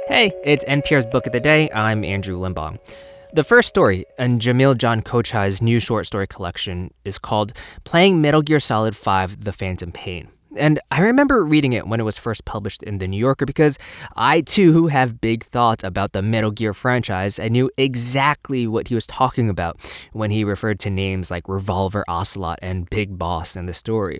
Hey, it's NPR's Book of the Day. I'm Andrew Limbaugh. The first story in Jamil Kochai's new short story collection is called Playing Metal Gear Solid 5: The Phantom Pain. And I remember reading it when it was first published in The New Yorker because I, too, have big thoughts about the Metal Gear franchise and knew exactly what he was talking about when he referred to names like Revolver Ocelot and Big Boss in the story.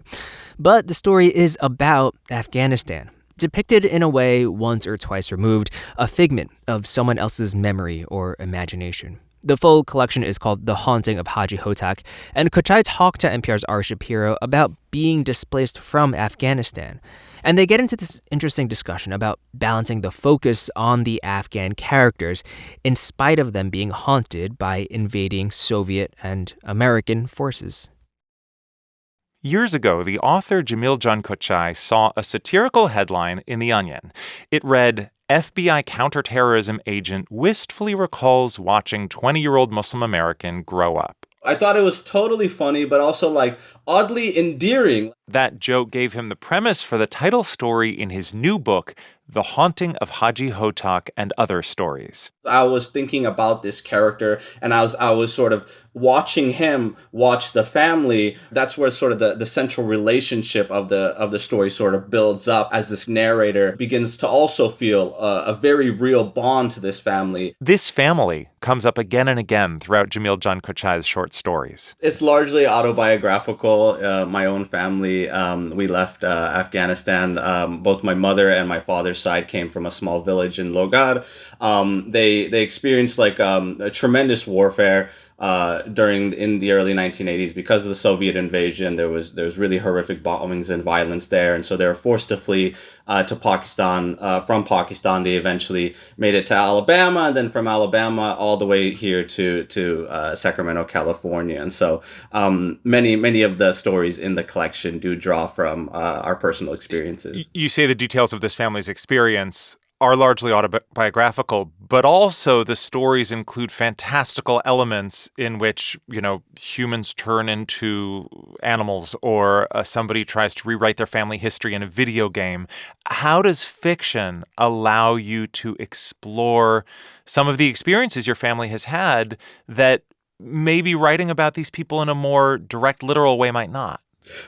But the story is about Afghanistan, depicted in a way once or twice removed, a figment of someone else's memory or imagination. The full collection is called The Haunting of Hajji Hotak, and Kochai talked to NPR's Ari Shapiro about being displaced from Afghanistan. And they get into this interesting discussion about balancing the focus on the Afghan characters in spite of them being haunted by invading Soviet and American forces. Years ago, the author Jamil Kochai saw a satirical headline in The Onion. It read, FBI counterterrorism agent wistfully recalls watching 20-year-old Muslim American grow up. I thought it was totally funny, but also oddly endearing. That joke gave him the premise for the title story in his new book, The Haunting of Hajji Hotak and Other Stories. I was thinking about this character, and I was sort of watching him watch the family. That's where sort of the central relationship of the story sort of builds up as this narrator begins to also feel a very real bond to this family. This family comes up again and again throughout Jamil Kochai's short stories. It's largely autobiographical. My own family, we left Afghanistan. Both my mother and my father's side came from a small village in Logar. They experienced a tremendous warfare in the early 1980s because of the Soviet invasion. There was really horrific bombings and violence there, and so they were forced to flee to Pakistan. From Pakistan, they eventually made it to Alabama, and then from Alabama all the way here to Sacramento, California. And so many of the stories in the collection do draw from our personal experiences. You say the details of this family's experience are largely autobiographical, but also the stories include fantastical elements in which, humans turn into animals or somebody tries to rewrite their family history in a video game. How does fiction allow you to explore some of the experiences your family has had that maybe writing about these people in a more direct, literal way might not?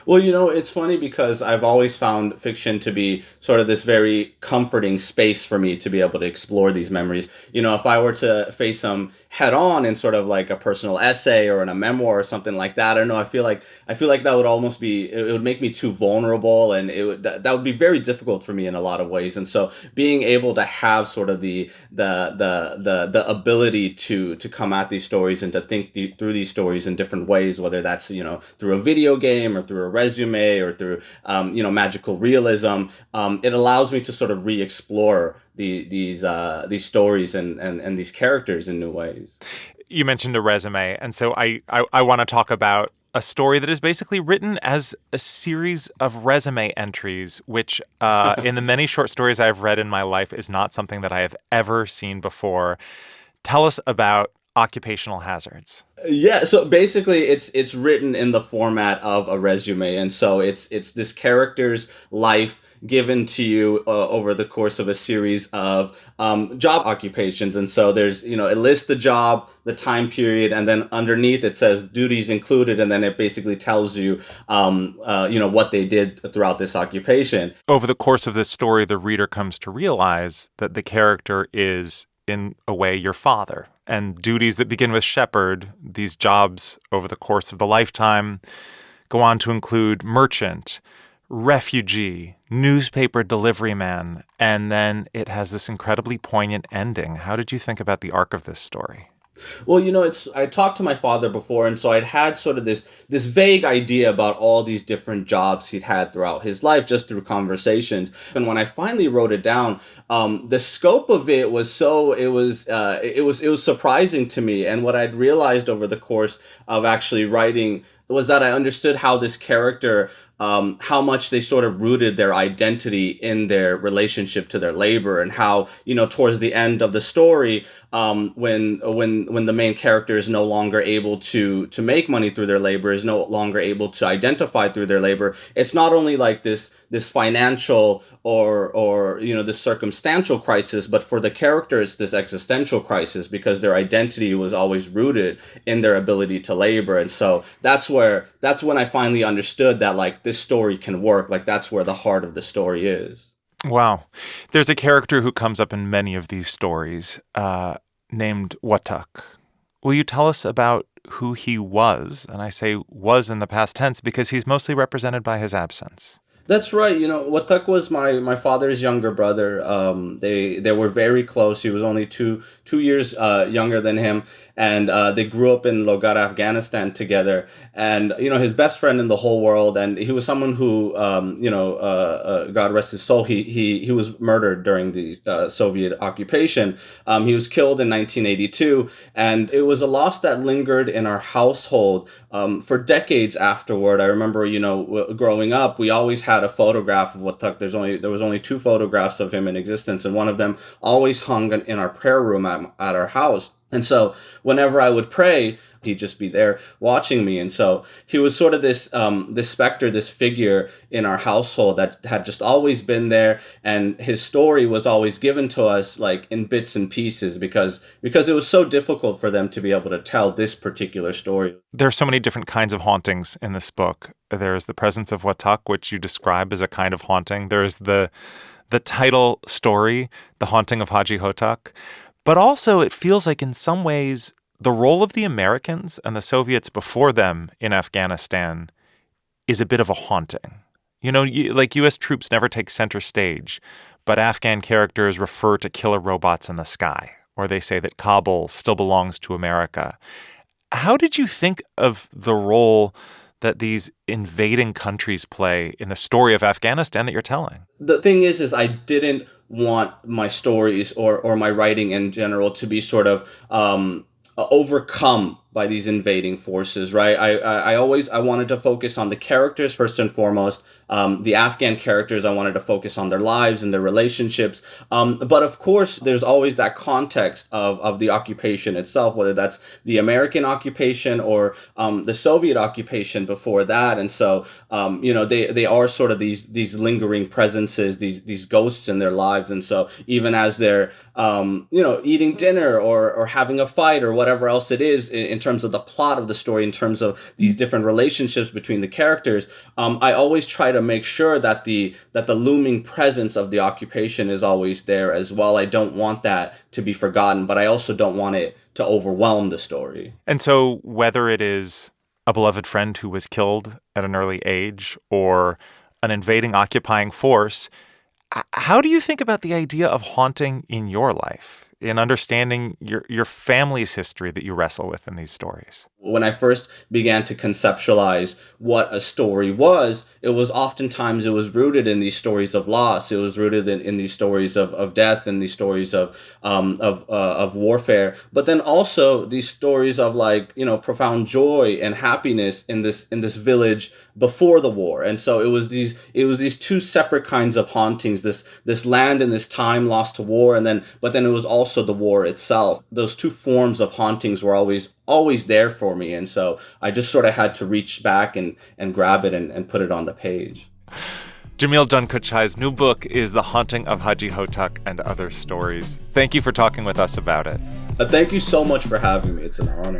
Well, it's funny because I've always found fiction to be sort of this very comforting space for me to be able to explore these memories. If I were to face them head on in sort of like a personal essay or in a memoir or something like that, I don't know. I feel like that would almost it would make me too vulnerable, and that would be very difficult for me in a lot of ways. And so being able to have sort of the ability to come at these stories and to think through these stories in different ways, whether that's through a video game or through a resume or through magical realism, it allows me to sort of re-explore these stories and these characters in new ways. You mentioned a resume, and so I want to talk about a story that is basically written as a series of resume entries, which in the many short stories I've read in my life is not something that I have ever seen before. Tell us about occupational hazards. Yeah, so basically it's written in the format of a resume, and so it's this character's life given to you over the course of a series of job occupations. And so there's, it lists the job, the time period, and then underneath it says duties included, and then it basically tells you, what they did throughout this occupation. Over the course of this story, the reader comes to realize that the character is, in a way, your father. And duties that begin with shepherd, these jobs over the course of the lifetime, go on to include merchant, refugee, newspaper delivery man, and then it has this incredibly poignant ending. How did you think about the arc of this story? Well, I talked to my father before, and so I'd had sort of this vague idea about all these different jobs he'd had throughout his life just through conversations. And when I finally wrote it down, the scope of it was it was surprising to me. And what I'd realized over the course of actually writing was that I understood how this character, how much they sort of rooted their identity in their relationship to their labor, and how, towards the end of the story, when the main character is no longer able to make money through their labor, is no longer able to identify through their labor, it's not only like this this financial or this circumstantial crisis, but for the characters this existential crisis, because their identity was always rooted in their ability to labor. And so that's when I finally understood that like this story can work. Like that's where the heart of the story is. Wow. There's a character who comes up in many of these stories named Hotak. Will you tell us about who he was? And I say was in the past tense because he's mostly represented by his absence. That's right. Hotak was my father's younger brother. They were very close. He was only two years younger than him, and they grew up in Logar, Afghanistan together. And his best friend in the whole world. And he was someone who, God rest his soul, he was murdered during the Soviet occupation. He was killed in 1982, and it was a loss that lingered in our household for decades afterward. I remember, growing up, we always had a photograph of Hotak. There was only 2 photographs of him in existence, and one of them always hung in our prayer room at our house. And so whenever I would pray, he'd just be there watching me. And so he was sort of this specter, this figure in our household that had just always been there. And his story was always given to us like in bits and pieces because it was so difficult for them to be able to tell this particular story. There are so many different kinds of hauntings in this book. There is the presence of Hotak, which you describe as a kind of haunting. There is the title story, The Haunting of Hajji Hotak. But also it feels like in some ways the role of the Americans and the Soviets before them in Afghanistan is a bit of a haunting. Like U.S. troops never take center stage, but Afghan characters refer to killer robots in the sky, or they say that Kabul still belongs to America. How did you think of the role that these invading countries play in the story of Afghanistan that you're telling? The thing is I didn't want my stories or my writing in general to be sort of overcome by these invading forces, right? I wanted to focus on the characters first and foremost. The Afghan characters, I wanted to focus on their lives and their relationships. But of course, there's always that context of the occupation itself, whether that's the American occupation or the Soviet occupation before that. And so, they are sort of these lingering presences, these ghosts in their lives. And so even as they're, eating dinner or having a fight or whatever else it is in terms of the plot of the story, in terms of these different relationships between the characters, I always try to make sure that the looming presence of the occupation is always there as well. I don't want that to be forgotten, but I also don't want it to overwhelm the story. And so whether it is a beloved friend who was killed at an early age or an invading occupying force, how do you think about the idea of haunting in your life, in understanding your family's history that you wrestle with in these stories? When I first began to conceptualize what a story was, it was rooted in these stories of loss. It was rooted in these stories of death and these stories of warfare. But then also these stories of profound joy and happiness in this village before the war. And so it was these 2 separate kinds of hauntings. This land and this time lost to war, but then it was also the war itself. Those 2 forms of hauntings were always there for me. And so I just sort of had to reach back and grab it and put it on the page. Jamil Jan Kochai's new book is The Haunting of Hajji Hotak and Other Stories. Thank you for talking with us about it. Thank you so much for having me. It's an honor.